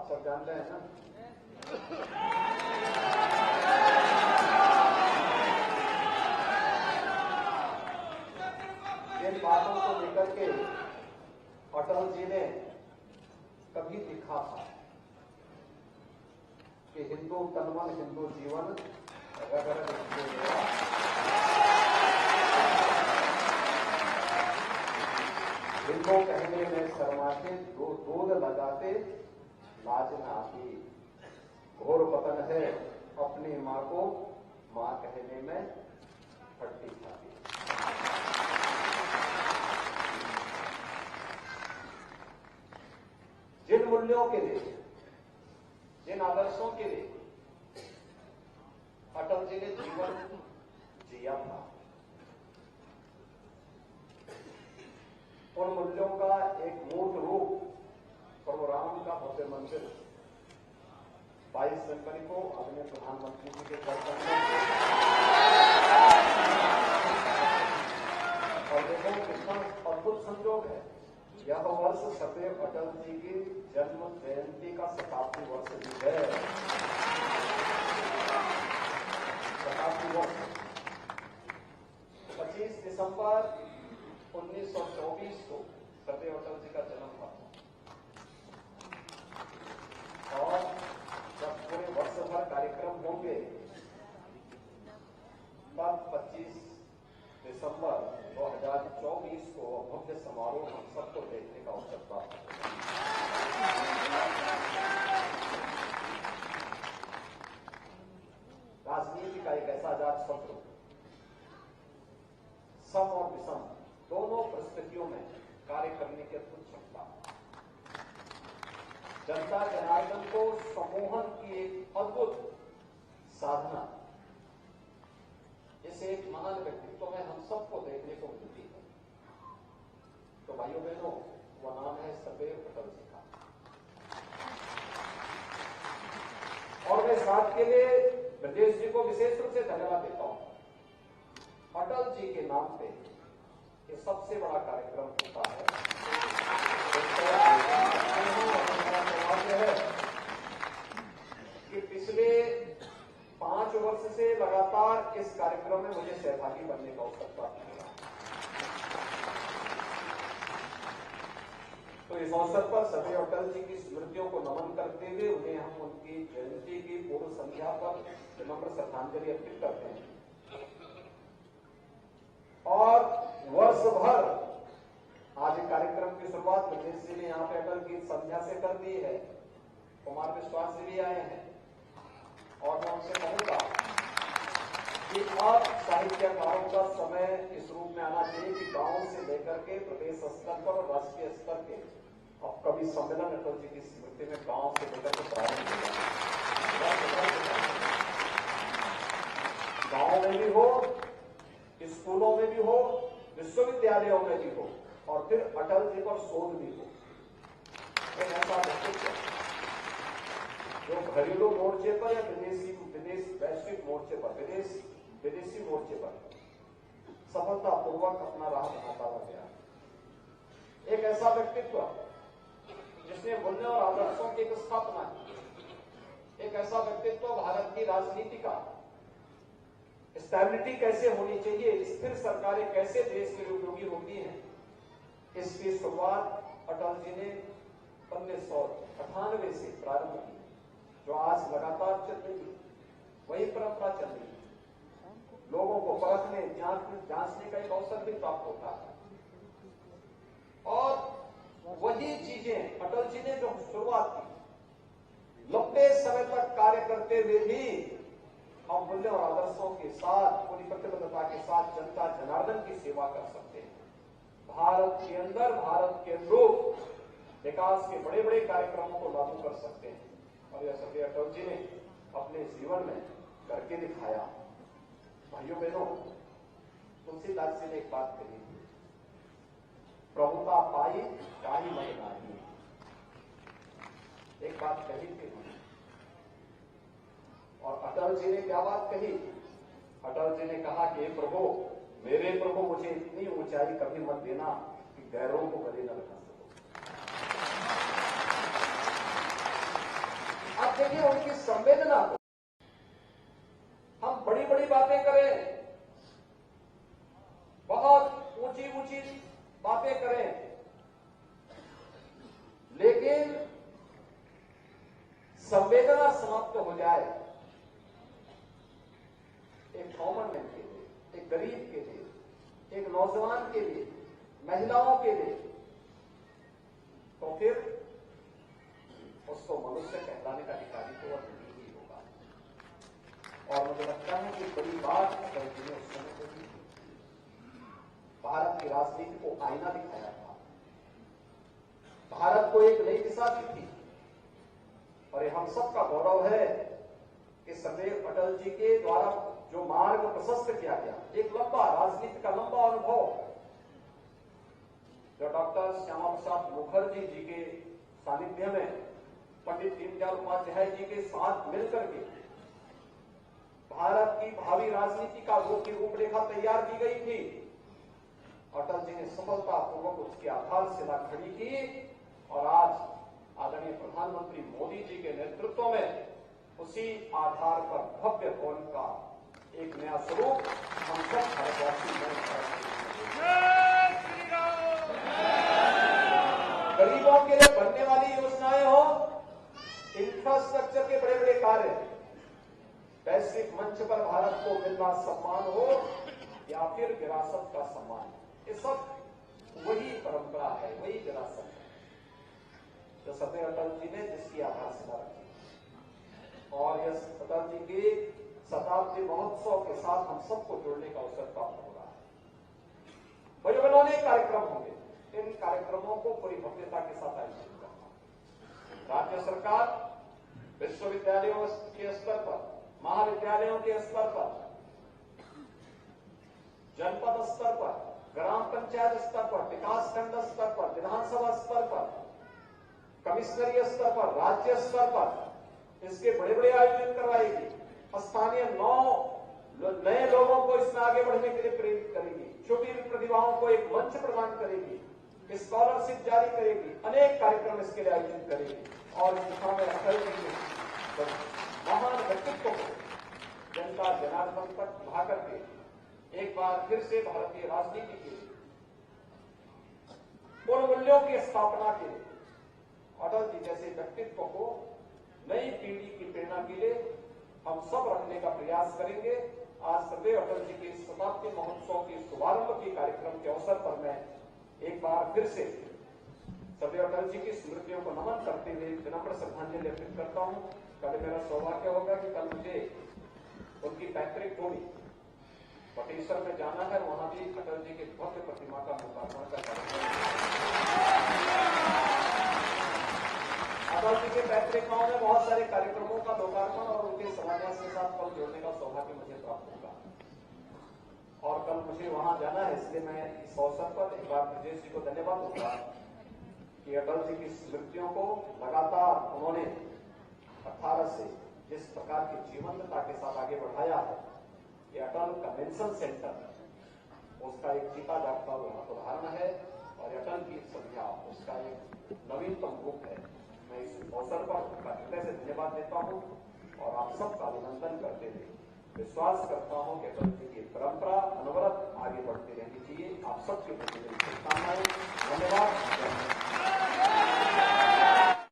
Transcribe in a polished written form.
आप सब जानते हैं ना। इन बातों को लेकर के अटल जी ने कभी लिखा था कि हिंदू तनमन हिंदू जीवन रगर हिंदू कहने में शर्माते दूध लगाते लाज न आती, घोर पतन है अपनी मां को मां कहने में फटती खाती। जिन मूल्यों के लिए, जिन आदर्शों के लिए अटल जी ने जीवन जिया था, उन मूल्यों का एक मूर्त रूप प्रभु राम का भव्य मंदिर 22 जनवरी को अपने प्रधानमंत्री जी के दर्शन में, और देखो कितना अद्भुत संयोग है, यह वर्ष सदैव अटल जी की जन्म जयंती का शताब्दी वर्ष भी है। शताब्दी वर्ष 25 दिसंबर 1924 को सदैव अटल जी का जन्म हुआ और जब पूरे वर्ष भर कार्यक्रम होंगे तब 25 दिसंबर 2024 को भव्य समारोह हम सबको देखने का अवसर प्राप्त होगा। राजनीति का एक ऐसा आजाद सत्र सम और विषम दोनों परिस्थितियों में कार्य करने की अद्भुत क्षमता, जनता जनार्दन को सम्मोहन की एक अद्भुत साधना, इसे एक महान व्यक्तित्व में हम सबको देखने को मिलती है। तो भाइयों बहनों, वह नाम है सदैव अटल जी का। और मैं इस बात के लिए ब्रजेश जी को विशेष रूप से धन्यवाद देता हूं। अटल जी के नाम पे ये सबसे बड़ा कार्यक्रम होता है। कि पिछले 5 वर्ष से लगातार इस कार्यक्रम में मुझे सहभागी बनने का अवसर प्राप्त हुआ। तो इस अवसर पर सभी अटल जी की स्मृतियों को नमन करते हुए उन्हें हम उनकी जयंती की पूर्व संध्या पर विनम्र श्रद्धांजलि अर्पित करते हैं। और वर्ष भर आज कार्यक्रम की शुरुआत ब्रजेश जी ने यहाँ पे अटल गीत संध्या से कर दी है। कुमार विश्वास जी भी आए हैं और मैं उनसे कहूंगा कि अब साहित्यकारों का समय इस रूप में आना चाहिए कि गांव से लेकर के प्रदेश स्तर पर और राष्ट्रीय स्तर के अब कभी सम्मेलन अटल जी की स्मृति में गांव से लेकर के प्रारंभ होगा। गांव में भी हो, स्कूलों में भी हो, विश्वविद्यालयों में भी हो, और फिर अटल जी पर शोध भी हो। एक ऐसा व्यक्तित्व जो घरेलू मोर्चे पर या वैश्विक मोर्चे पर, विदेशी मोर्चे पर सफलतापूर्वक अपना राह बनाता हुआ गया। एक ऐसा व्यक्तित्व जिसने मूल्यों और आदर्शों की एक स्थापना की। एक ऐसा व्यक्तित्व भारत की राजनीति का स्टेबिलिटी कैसे होनी चाहिए, स्थिर सरकारें कैसे देश के लिए उपयोगी होती हैं, इसकी शुरुआत अटल जी ने 1998 से प्रारंभ की, जो आज लगातार चल रही है। वही परंपरा चल रही है। लोगों को परखने, जांचने का एक अवसर भी प्राप्त होता है। और वही चीजें अटल जी ने जो शुरुआत की, लंबे समय तक कार्य करते हुए भी हम मूल्यों और आदर्शों के साथ, पूरी प्रतिबद्धता के साथ जनता जनार्दन की सेवा कर सकते हैं। भारत के अंदर, भारत के अनुरूप विकास के बड़े बड़े कार्यक्रमों को लागू कर सकते हैं। और यह सभी अटल जी ने अपने जीवन में करके दिखाया। भाइयों बहनों, तुलसीदास जी ने एक बात कही, प्रभुता पाई काही मन नाही। एक बात कही थी और अटल जी ने क्या बात कही? अटल जी ने कहा कि प्रभु, मेरे प्रभु, मुझे इतनी ऊंचाई कभी मत देना कि गैरों को गले न लगा सको। देखिए उनकी संवेदना को। हम बड़ी बड़ी बातें करें, बहुत ऊंची ऊंची बातें करें, लेकिन संवेदना समाप्त हो जाए एक कॉमन मैन के लिए, एक गरीब के लिए, एक नौजवान के लिए, महिलाओं के लिए, तो फिर उसको मनुष्य कहलाने का अधिकारी तो वह नहीं ही होगा। और मुझे लगता है कि बड़ी बात अटल जी ने उस समय को दी, भारत की राजनीति को आईना दिखाया था, भारत को एक नई दिशा दी थी। और ये हम सबका गौरव है कि सदैव अटल जी के द्वारा जो मार्ग प्रशस्त किया गया, एक लंबा राजनीति का लंबा अनुभव जो डॉक्टर श्यामा प्रसाद मुखर्जी जी के सानिध्य में पंडित दीनदयाल उपाध्याय जी के साथ मिलकर के भारत की भावी राजनीति का रूपरेखा तैयार की गई थी। अटल जी ने सफलतापूर्वक उसकी आधारशिला खड़ी की और आज आदरणीय प्रधानमंत्री मोदी जी के नेतृत्व में उसी आधार पर भव्य भवन का एक नया स्वरूप हम सब भारतवासी गरीबों के लिए बनने वाली योजनाएं हो, इंफ्रास्ट्रक्चर के बड़े बड़े कार्य, वैश्विक मंच पर भारत को मिलना सम्मान हो या फिर विरासत का सम्मान, ये सब वही परंपरा है, वही विरासत है जो सदैव अटल जी ने जिसकी आधारशिला रखी। और यह अटल जी के शताब्दी महोत्सव के साथ हम सबको जोड़ने का अवसर प्राप्त हो रहा है। वही अनेक कार्यक्रम होंगे, इन कार्यक्रमों को पूरी भव्यता के साथ आयोजित करना। राज्य सरकार विश्वविद्यालयों के स्तर पर, महाविद्यालयों के स्तर पर, जनपद स्तर पर, ग्राम पंचायत स्तर पर, विकासखंड स्तर पर, विधानसभा स्तर पर, कमिश्नरी स्तर पर, राज्य स्तर पर इसके बड़े बड़े आयोजन करवाएगी। स्थानीय 9 नए लोगों को इसमें आगे बढ़ने के लिए प्रेरित करेगी, छोटी प्रतिभाओं को एक मंच प्रदान करेगी, स्कॉलरशिप जारी करेगी, अनेक कार्यक्रम इसके लिए आयोजित करेगी। और इस दिशा में अटल जी के महान व्यक्तित्व को जनता जनार्दन तक बढ़ा करके एक बार फिर से भारतीय राजनीति के उन मूल्यों की स्थापना के लिए अटल जी जैसे व्यक्तित्व को नई पीढ़ी की प्रेरणा के लिए हम सब रखने का प्रयास करेंगे। आज सदैव अटल जी के शताब्दी महोत्सव के शुभारंभ के कार्यक्रम के अवसर पर मैं एक बार फिर से सदैव अटल जी की स्मृतियों को नमन करते हुए विनम्र श्रद्धांजलि अर्पित करता हूं। कल मेरा सौभाग्य होगा कि कल मुझे उनकी पैतृक भूमि बटेश्वर में जाना है, वहां भी अटल जी की भव्य प्रतिमा का लोकार्पण का कार्यक्रम। अटल जी के पैतृक गांव में बहुत सारे कार्यक्रमों का लोकार्पण और उनके शिलान्यास के साथ कल जोड़ने का सौभाग्य मुझे प्राप्त होगा और कल मुझे वहां जाना है। इसलिए मैं इस अवसर पर एक बार ब्रजेश जी को धन्यवाद दूंगा कि अटल जी की स्मृतियों को लगातार उन्होंने 18 से जिस प्रकार की जीवंतता के साथ आगे बढ़ाया है, ये अटल कन्वेंशन सेंटर उसका एक जीता जागता हुआ उदाहरण है और अटल की संध्या उसका एक नवीनतम रूप है। मैं इस अवसर पर उनका हृदय से धन्यवाद देता हूं और आप सबका अभिनंदन करते हुए विश्वास करता हूं कि अटल जी की परंपरा अनवरत आगे बढ़ती रहनी चाहिए। आप सबके प्रति शुभकामनाएं। धन्यवाद।